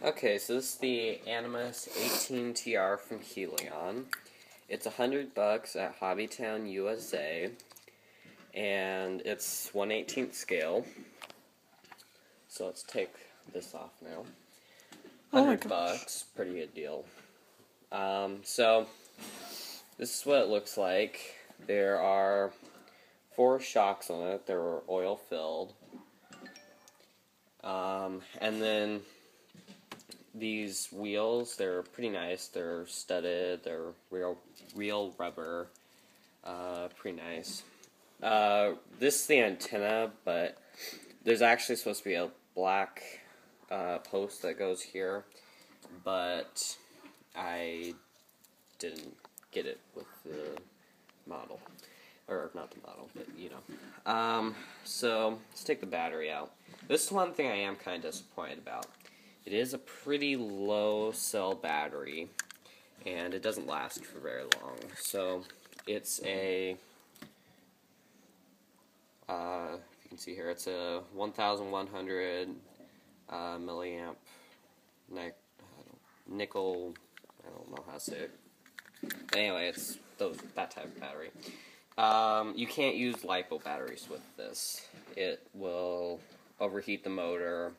Okay, so this is the Animus 18TR from Helion. It's $100 at Hobbytown, USA, and it's 1/18 scale. So let's take this off now. $100, pretty good deal. So this is what it looks like. There are 4 shocks on it. They're oil filled, and then these wheels, they're pretty nice. They're studded. They're real rubber. Pretty nice. This is the antenna, but there's actually supposed to be a black post that goes here, but I didn't get it with the model. Or, not the model, but, you know. So, let's take the battery out. This is one thing I am kind of disappointed about. It is a pretty low cell battery, and it doesn't last for very long. So, it's a, if you can see here, it's a 1,100 milliamp nickel, I don't know how to say it. Anyway, it's that type of battery. You can't use LiPo batteries with this. It will overheat the motor,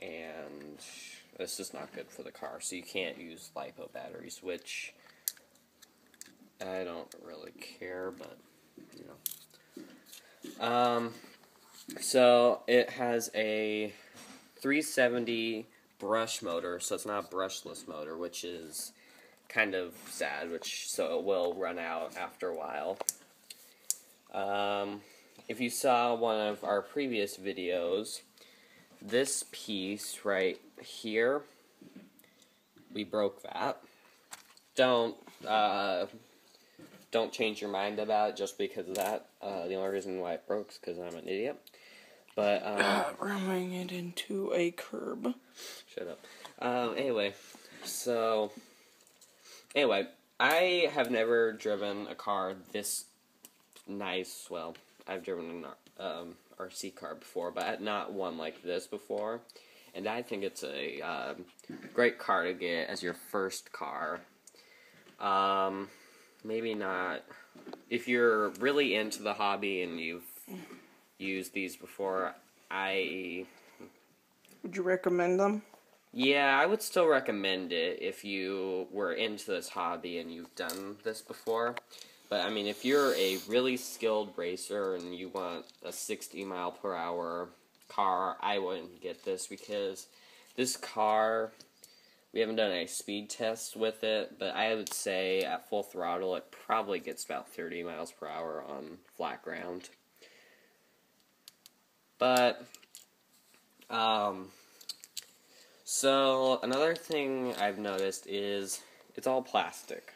and it's just not good for the car. So you can't use LiPo batteries, which I don't really care, but you know. So it has a 370 brush motor, so it's not a brushless motor, which is kind of sad, so it will run out after a while. If you saw one of our previous videos, this piece right here, we broke that. Don't change your mind about it just because of that. The only reason why it broke is because I'm an idiot. But ramming it into a curb. Shut up. Anyway, I have never driven a car this nice. Well, I've driven an RC car before, but not one like this before. And I think it's a great car to get as your first car. Maybe not. If you're really into the hobby and you've used these before, would you recommend them? Yeah, I would still recommend it if you were into this hobby and you've done this before. But, I mean, if you're a really skilled racer and you want a 60-mile-per-hour car, I wouldn't get this because this car, we haven't done any speed tests with it, but I would say at full throttle it probably gets about 30 miles per hour on flat ground. But, so another thing I've noticed is it's all plastic.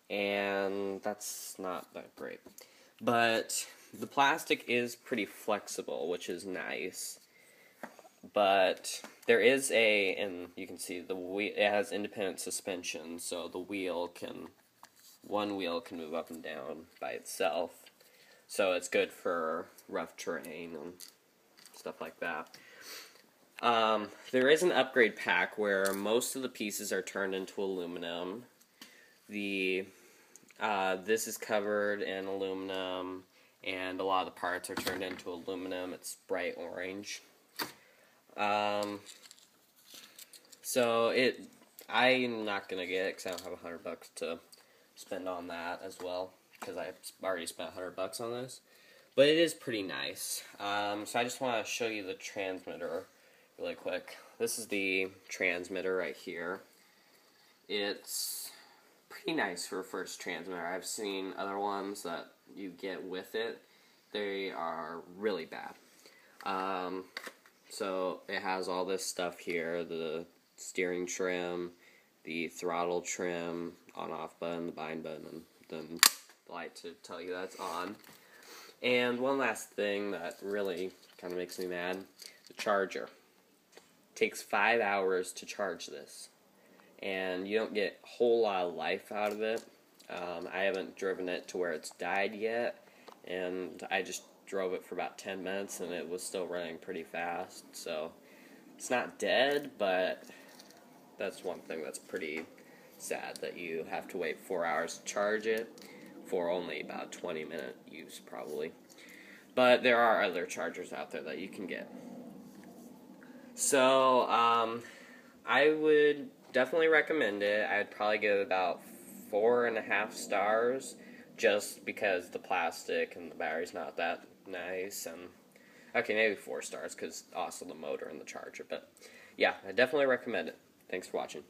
And that's not that great. But the plastic is pretty flexible, which is nice. But there is and you can see the wheel, it has independent suspension, so the one wheel can move up and down by itself. So it's good for rough terrain and stuff like that. There is an upgrade pack where most of the pieces are turned into aluminum. This is covered in aluminum, and a lot of the parts are turned into aluminum. It's bright orange. So I'm not gonna get it because I don't have $100 to spend on that as well, because I've already spent $100 on this. But it is pretty nice. So I just want to show you the transmitter really quick. This is the transmitter right here. It's pretty nice for a first transmitter. I've seen other ones that you get with it. They are really bad. So it has all this stuff here, the steering trim, the throttle trim, on-off button, the bind button, and then the light to tell you that's on. And one last thing that really kind of makes me mad, the charger. It takes 5 hours to charge this, and you don't get a whole lot of life out of it. I haven't driven it to where it's died yet, and I just drove it for about 10 minutes, and it was still running pretty fast, so It's not dead, but that's one thing that's pretty sad, that you have to wait 4 hours to charge it for only about 20-minute use, probably. But there are other chargers out there that you can get. So, I would definitely recommend it. I'd probably give it about 4.5 stars, just because the plastic and the battery's not that nice, and okay, maybe 4 stars, because also the motor and the charger, but yeah, I definitely recommend it. Thanks for watching.